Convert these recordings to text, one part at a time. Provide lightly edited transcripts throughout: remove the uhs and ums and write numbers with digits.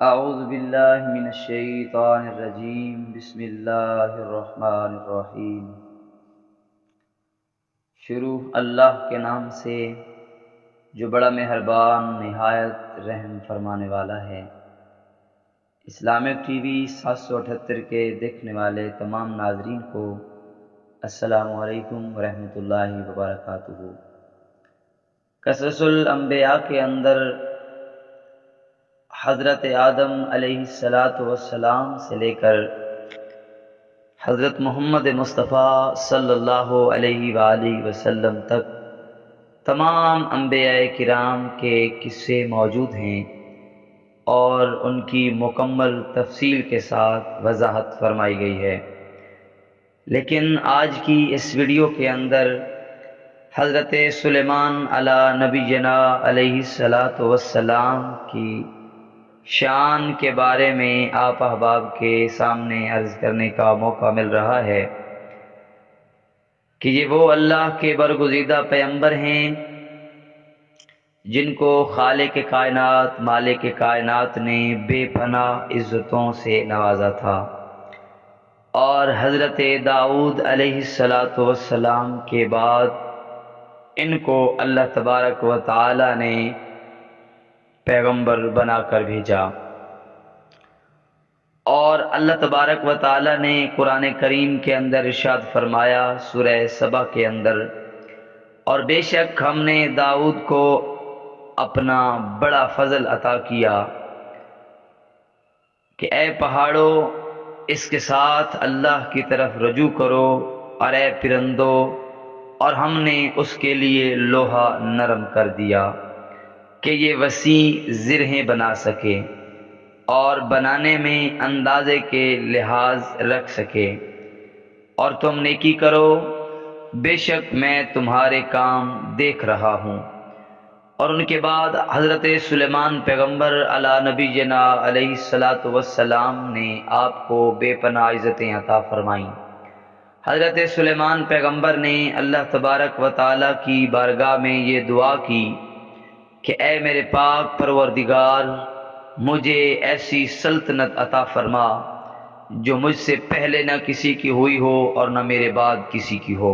اعوذ باللہ من الشیطان الرجیم بسم اللہ الرحمن الرحیم۔ شروع اللہ کے نام سے جو بڑا مہربان نہایت رحم فرمانے والا ہے۔ اسلامک ٹی وی 778 کے دیکھنے والے تمام ناظرین کو السلام علیکم ورحمۃ اللہ وبرکاتہ۔ قصص الانبیاء کے اندر حضرت آدم علیہ السلام سے لے کر حضرت محمد مصطفیٰ صلی اللہ علیہ وآلہ وسلم تک تمام انبیاء کرام کے قصے موجود ہیں اور ان کی مکمل تفصیل کے ساتھ وضاحت فرمائی گئی ہے، لیکن آج کی اس ویڈیو کے اندر حضرت سلیمان علی نبینا علیہ السلام کی شان کے بارے میں آپ احباب کے سامنے عرض کرنے کا موقع مل رہا ہے کہ یہ وہ اللہ کے برگزیدہ پیغمبر ہیں جن کو خالق کائنات مالک کائنات نے بے پناہ عزتوں سے نوازا تھا، اور حضرت داؤد علیہ السلام کے بعد ان کو اللہ تبارک و تعالی نے پیغمبر بنا کر بھیجا۔ اور اللہ تبارک و تعالی نے قرآن کریم کے اندر ارشاد فرمایا سورہ سبا کے اندر، اور بے شک ہم نے داؤد کو اپنا بڑا فضل عطا کیا کہ اے پہاڑوں اس کے ساتھ اللہ کی طرف رجوع کرو، اور اے پرندو، اور ہم نے اس کے لیے لوہا نرم کر دیا کہ یہ وسیع زرہیں بنا سکے اور بنانے میں اندازے کے لحاظ رکھ سکے، اور تم نیکی کرو بے شک میں تمہارے کام دیکھ رہا ہوں۔ اور ان کے بعد حضرت سلیمان پیغمبر علی نبینا علیہ السلام نے آپ کو بے پناہ عزتیں عطا فرمائیں۔ حضرت سلیمان پیغمبر نے اللہ تبارک و تعالی کی بارگاہ میں یہ دعا کی کہ اے میرے پاک پروردگار، مجھے ایسی سلطنت عطا فرما جو مجھ سے پہلے نہ کسی کی ہوئی ہو اور نہ میرے بعد کسی کی ہو۔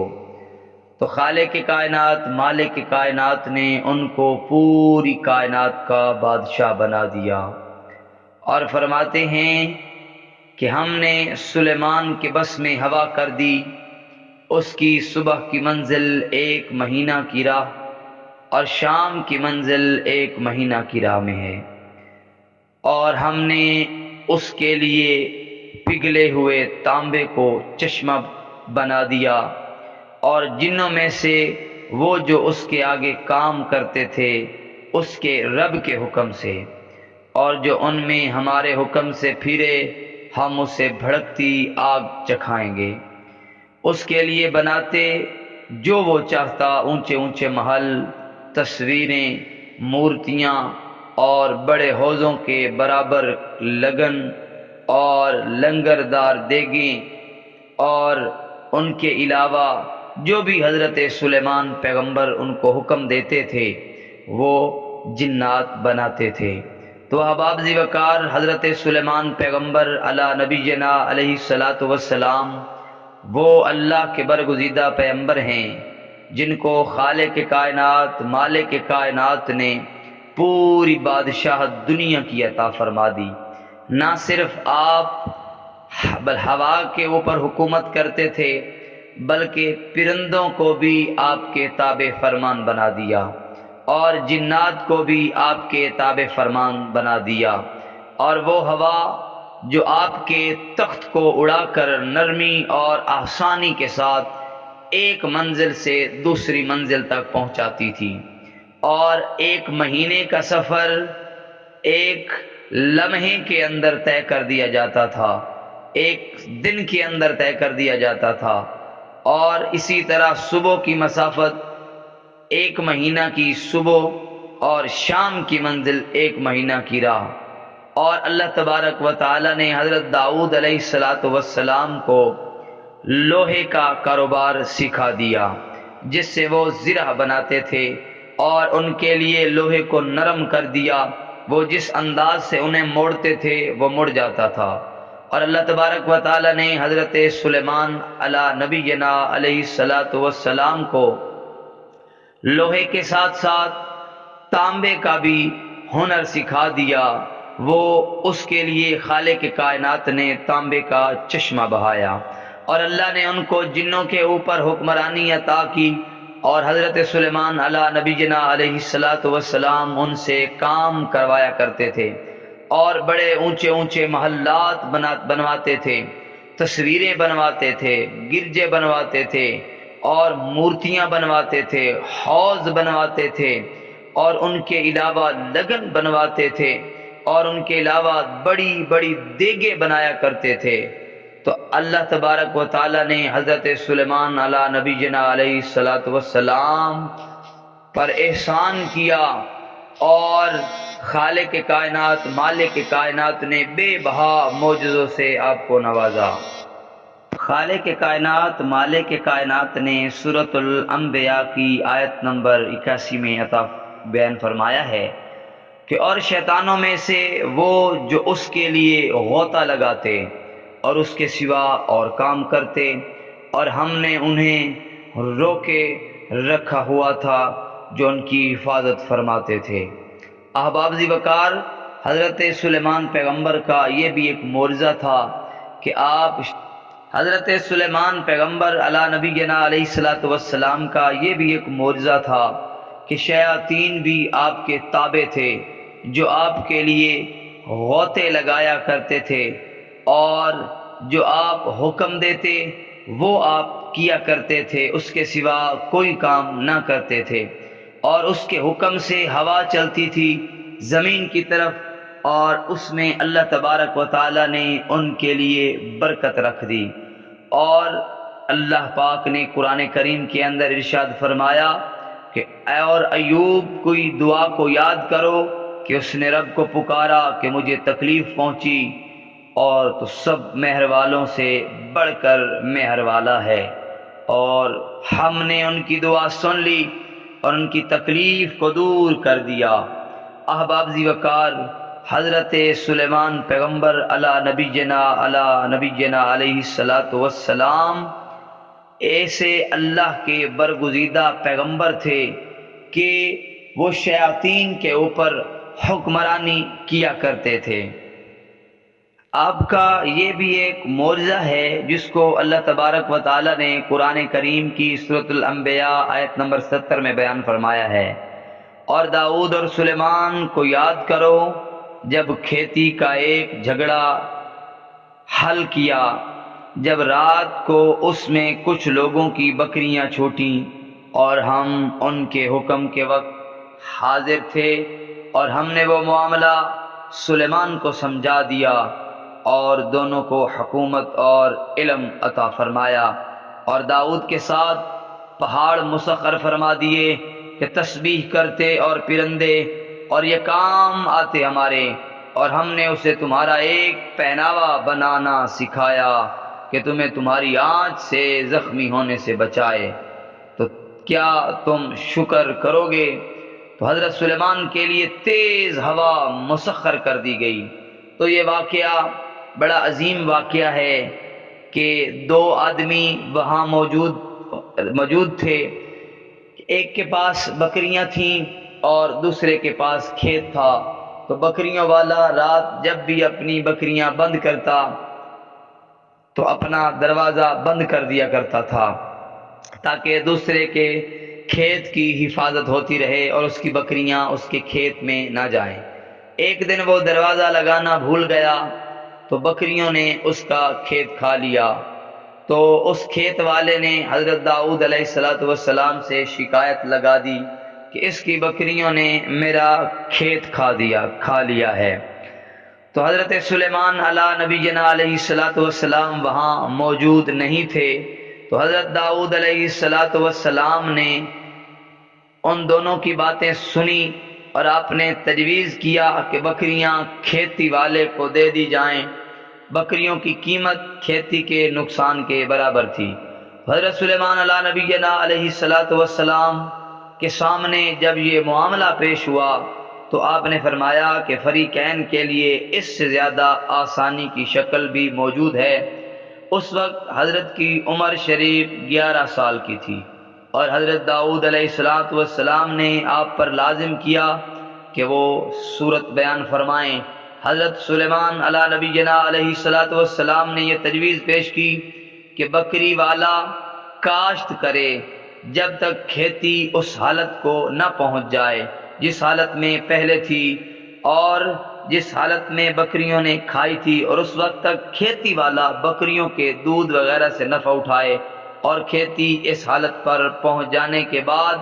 تو خالق کائنات مالک کائنات نے ان کو پوری کائنات کا بادشاہ بنا دیا، اور فرماتے ہیں کہ ہم نے سلیمان کے بس میں ہوا کر دی، اس کی صبح کی منزل 1 مہینہ کی راہ اور شام کی منزل 1 مہینہ کی راہ میں ہے، اور ہم نے اس کے لیے پگھلے ہوئے تانبے کو چشمہ بنا دیا، اور جنوں میں سے وہ جو اس کے آگے کام کرتے تھے اس کے رب کے حکم سے، اور جو ان میں ہمارے حکم سے پھرے ہم اسے بھڑکتی آگ چکھائیں گے۔ اس کے لیے بناتے جو وہ چاہتا اونچے اونچے محل، تصویریں، مورتیاں اور بڑے حوضوں کے برابر لگن اور لنگردار دیگیں، اور ان کے علاوہ جو بھی حضرت سلیمان پیغمبر ان کو حکم دیتے تھے وہ جنات بناتے تھے۔ تو احباب وقار، حضرت سلیمان پیغمبر علی نبینا علیہ السلام وہ اللہ کے برگزیدہ پیغمبر ہیں جن کو خالق کائنات مالک کائنات نے پوری بادشاہت دنیا کی عطا فرما دی۔ نہ صرف آپ ہوا کے اوپر حکومت کرتے تھے بلکہ پرندوں کو بھی آپ کے تابع فرمان بنا دیا، اور جنات کو بھی آپ کے تابع فرمان بنا دیا، اور وہ ہوا جو آپ کے تخت کو اڑا کر نرمی اور آسانی کے ساتھ ایک منزل سے دوسری منزل تک پہنچاتی تھی، اور 1 مہینے کا سفر 1 لمحے کے اندر طے کر دیا جاتا تھا، 1 دن کے اندر طے کر دیا جاتا تھا، اور اسی طرح صبح کی مسافت 1 مہینہ کی صبح اور شام کی منزل 1 مہینہ کی راہ۔ اور اللہ تبارک و تعالی نے حضرت داؤد علیہ السلام کو لوہے کا کاروبار سکھا دیا جس سے وہ زرہ بناتے تھے، اور ان کے لیے لوہے کو نرم کر دیا وہ جس انداز سے انہیں موڑتے تھے وہ مڑ جاتا تھا۔ اور اللہ تبارک و تعالی نے حضرت سلیمان علی نبینا علیہ الصلاۃ والسلام کو لوہے کے ساتھ ساتھ تانبے کا بھی ہنر سکھا دیا۔ وہ اس کے لیے خالق کائنات نے تانبے کا چشمہ بہایا، اور اللہ نے ان کو جنوں کے اوپر حکمرانی عطا کی، اور حضرت سلیمان علی نبینا علیہ الصلاۃ والسلام ان سے کام کروایا کرتے تھے، اور بڑے اونچے اونچے محلات بنواتے تھے، تصویریں بنواتے تھے، گرجے بنواتے تھے، اور مورتیاں بنواتے تھے، حوض بنواتے تھے، اور ان کے علاوہ لگن بنواتے تھے، اور ان کے علاوہ بڑی بڑی دیگیں بنایا کرتے تھے۔ تو اللہ تبارک و تعالی نے حضرت سلیمان علی نبینا علیہ الصلاۃ والسلام پر احسان کیا، اور خالق کائنات مالک کائنات نے بے بہا معجزوں سے آپ کو نوازا۔ خالق کائنات مالک کائنات نے سورۃ الانبیاء کی آیت نمبر 81 میں عطا بیان فرمایا ہے کہ اور شیطانوں میں سے وہ جو اس کے لیے غوطہ لگاتے اور اس کے سوا اور کام کرتے، اور ہم نے انہیں روکے رکھا ہوا تھا جو ان کی حفاظت فرماتے تھے۔ احباب وقار، حضرت سلیمان پیغمبر کا یہ بھی ایک معجزہ تھا کہ حضرت سلیمان پیغمبر علی نبینا علیہ الصلاۃ والسلام کا یہ بھی ایک معجزہ تھا کہ شیاطین بھی آپ کے تابع تھے، جو آپ کے لیے غوطے لگایا کرتے تھے، اور جو آپ حکم دیتے وہ آپ کیا کرتے تھے، اس کے سوا کوئی کام نہ کرتے تھے۔ اور اس کے حکم سے ہوا چلتی تھی زمین کی طرف، اور اس میں اللہ تبارک و تعالی نے ان کے لیے برکت رکھ دی۔ اور اللہ پاک نے قرآن کریم کے اندر ارشاد فرمایا کہ اے اور ایوب کوئی دعا کو یاد کرو کہ اس نے رب کو پکارا کہ مجھے تکلیف پہنچی، اور تو سب مہر والوں سے بڑھ کر مہر والا ہے، اور ہم نے ان کی دعا سن لی اور ان کی تکلیف کو دور کر دیا۔ احباب وقار، حضرت سلیمان پیغمبر علی نبینا علیہ الصلاۃ والسلام ایسے اللہ کے برگزیدہ پیغمبر تھے کہ وہ شیاطین کے اوپر حکمرانی کیا کرتے تھے۔ آپ کا یہ بھی ایک معجزہ ہے جس کو اللہ تبارک و تعالی نے قرآن کریم کی سورۃ الانبیاء آیت نمبر 70 میں بیان فرمایا ہے۔ اور داؤد اور سلیمان کو یاد کرو جب کھیتی کا ایک جھگڑا حل کیا، جب رات کو اس میں کچھ لوگوں کی بکریاں چھوٹیں اور ہم ان کے حکم کے وقت حاضر تھے، اور ہم نے وہ معاملہ سلیمان کو سمجھا دیا، اور دونوں کو حکومت اور علم عطا فرمایا، اور داؤد کے ساتھ پہاڑ مسخر فرما دیے کہ تسبیح کرتے اور پرندے اور یہ کام آتے ہمارے، اور ہم نے اسے تمہارا ایک پہناوا بنانا سکھایا کہ تمہیں تمہاری آنچ سے زخمی ہونے سے بچائے، تو کیا تم شکر کرو گے؟ تو حضرت سلیمان کے لیے تیز ہوا مسخر کر دی گئی۔ تو یہ واقعہ بڑا عظیم واقعہ ہے کہ دو آدمی وہاں موجود تھے، ایک کے پاس بکریاں تھیں اور دوسرے کے پاس کھیت تھا۔ تو بکریوں والا رات جب بھی اپنی بکریاں بند کرتا تو اپنا دروازہ بند کر دیا کرتا تھا تاکہ دوسرے کے کھیت کی حفاظت ہوتی رہے اور اس کی بکریاں اس کے کھیت میں نہ جائیں۔ ایک دن وہ دروازہ لگانا بھول گیا تو بکریوں نے اس کا کھیت کھا لیا۔ تو اس کھیت والے نے حضرت داؤد علیہ السلام سے شکایت لگا دی کہ اس کی بکریوں نے میرا کھیت کھا لیا ہے۔ تو حضرت سلیمان علی نبینا علیہ السلام وہاں موجود نہیں تھے، تو حضرت داؤد علیہ السلام نے ان دونوں کی باتیں سنی، اور آپ نے تجویز کیا کہ بکریاں کھیتی والے کو دے دی جائیں۔ بکریوں کی قیمت کھیتی کے نقصان کے برابر تھی۔ حضرت سلیمان علی نبینا علیہ السلام کے سامنے جب یہ معاملہ پیش ہوا تو آپ نے فرمایا کہ فریقین کے لیے اس سے زیادہ آسانی کی شکل بھی موجود ہے۔ اس وقت حضرت کی عمر شریف 11 سال کی تھی، اور حضرت داؤد علیہ السلام نے آپ پر لازم کیا کہ وہ صورت بیان فرمائیں۔ حضرت سلیمان علی نبینا علیہ السلام نے یہ تجویز پیش کی کہ بکری والا کاشت کرے جب تک کھیتی اس حالت کو نہ پہنچ جائے جس حالت میں پہلے تھی، اور جس حالت میں بکریوں نے کھائی تھی، اور اس وقت تک کھیتی والا بکریوں کے دودھ وغیرہ سے نفع اٹھائے، اور کھیتی اس حالت پر پہنچ جانے کے بعد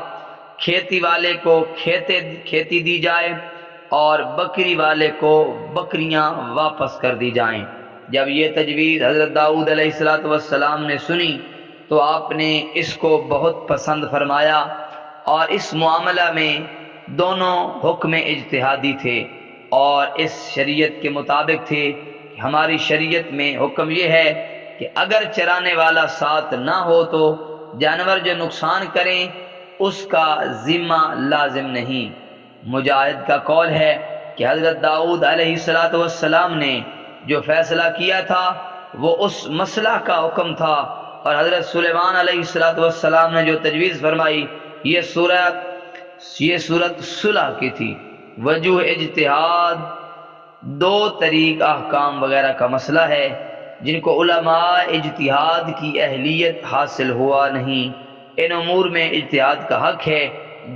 کھیتی والے کو کھیتی دی جائے اور بکری والے کو بکریاں واپس کر دی جائیں۔ جب یہ تجویز حضرت داؤد علیہ السلام نے سنی تو آپ نے اس کو بہت پسند فرمایا، اور اس معاملہ میں دونوں حکم اجتہادی تھے اور اس شریعت کے مطابق تھے کہ ہماری شریعت میں حکم یہ ہے کہ اگر چرانے والا ساتھ نہ ہو تو جانور جو نقصان کریں اس کا ذمہ لازم نہیں۔ مجاہد کا قول ہے کہ حضرت داؤد علیہ السلام نے جو فیصلہ کیا تھا وہ اس مسئلہ کا حکم تھا، اور حضرت سلیمان علیہ السلام نے جو تجویز فرمائی یہ صورت صلح کی تھی۔ وجہ اجتہاد دو طریق احکام وغیرہ کا مسئلہ ہے جن کو علماء اجتہاد کی اہلیت حاصل ہوا نہیں۔ ان امور میں اجتہاد کا حق ہے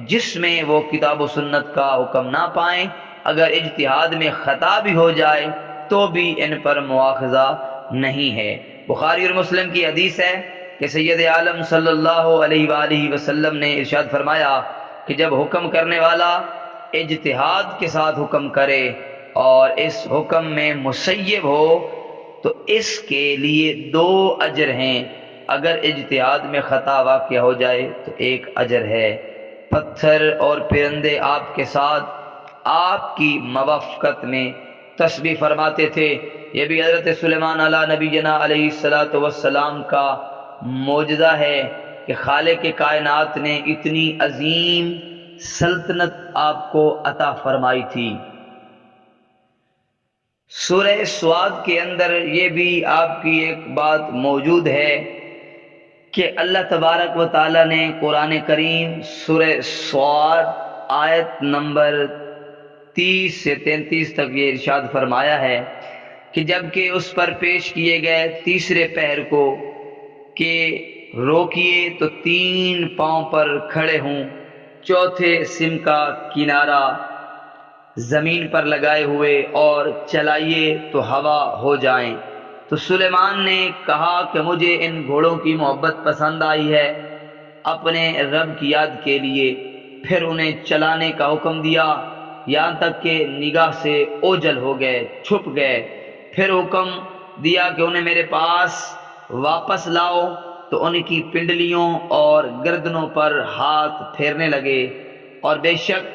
جس میں وہ کتاب و سنت کا حکم نہ پائیں، اگر اجتہاد میں خطا بھی ہو جائے تو بھی ان پر مواخذہ نہیں ہے۔ بخاری اور مسلم کی حدیث ہے کہ سید عالم صلی اللہ علیہ وآلہ وسلم نے ارشاد فرمایا کہ جب حکم کرنے والا اجتہاد کے ساتھ حکم کرے اور اس حکم میں مسیب ہو تو اس کے لیے 2 اجر ہیں، اگر اجتہاد میں خطا واقع ہو جائے تو 1 اجر ہے۔ پتھر اور پرندے آپ کے ساتھ آپ کی موافقت میں تسبیح فرماتے تھے۔ یہ بھی حضرت سلیمان علی نبینا علیہ السلام کا معجزہ ہے کہ خالق کائنات نے اتنی عظیم سلطنت آپ کو عطا فرمائی تھی۔ سورہ سواد کے اندر یہ بھی آپ کی ایک بات موجود ہے کہ اللہ تبارک و تعالی نے قرآن کریم سورہ سواد آیت نمبر 30 سے 33 تک یہ ارشاد فرمایا ہے کہ جبکہ اس پر پیش کیے گئے تیسرے پہر کو کہ روکیے تو 3 پاؤں پر کھڑے ہوں، چوتھے سم کا کنارہ زمین پر لگائے ہوئے اور چلائیے تو ہوا ہو جائیں، تو سلیمان نے کہا کہ مجھے ان گھوڑوں کی محبت پسند آئی ہے اپنے رب کی یاد کے لیے۔ پھر انہیں چلانے کا حکم دیا یہاں تک کہ نگاہ سے اوجھل ہو گئے، چھپ گئے۔ پھر حکم دیا کہ انہیں میرے پاس واپس لاؤ، تو ان کی پنڈلیوں اور گردنوں پر ہاتھ پھیرنے لگے، اور بے شک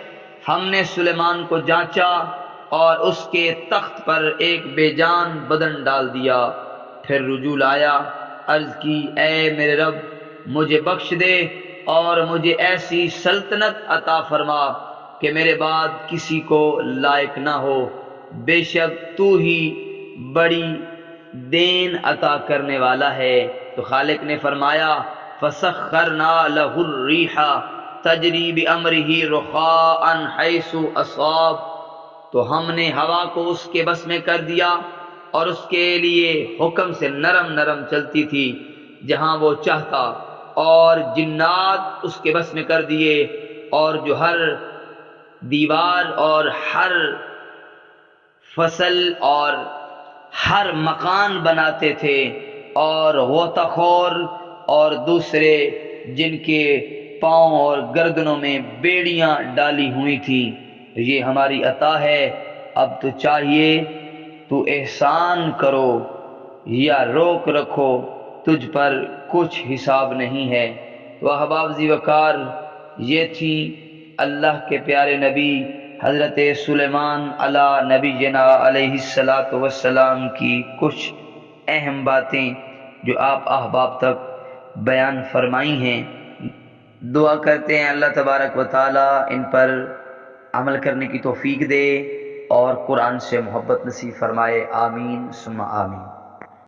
ہم نے سلیمان کو جانچا اور اس کے تخت پر ایک بے جان بدن ڈال دیا۔ پھر رجوع لایا، عرض کی اے میرے رب مجھے بخش دے اور مجھے ایسی سلطنت عطا فرما کہ میرے بعد کسی کو لائق نہ ہو، بے شک تو ہی بڑی دین عطا کرنے والا ہے۔ تو خالق نے فرمایا فَسَخَّرْنَا لَهُ الرِّيحَ تَجْرِي بِأَمْرِهِ رُخَاءً حَيْثُ أَصَابَ، تو ہم نے ہوا کو اس کے بس میں کر دیا اور اس کے لیے حکم سے نرم نرم چلتی تھی جہاں وہ چاہتا، اور جنات اس کے بس میں کر دیے، اور جو ہر دیوار اور ہر فصل اور ہر مکان بناتے تھے، اور غوطہ خور اور دوسرے جن کے پاؤں اور گردنوں میں بیڑیاں ڈالی ہوئی تھیں، یہ ہماری عطا ہے۔ اب تو چاہیے تو احسان کرو یا روک رکھو، تجھ پر کچھ حساب نہیں ہے۔ تو احباب ذی وقار، یہ تھی اللہ کے پیارے نبی حضرت سلیمان علی نبینا علیہ السلام کی کچھ اہم باتیں جو آپ احباب تک بیان فرمائی ہیں۔ دعا کرتے ہیں اللہ تبارک و تعالی ان پر عمل کرنے کی توفیق دے اور قرآن سے محبت نصیب فرمائے، آمین ثم آمین۔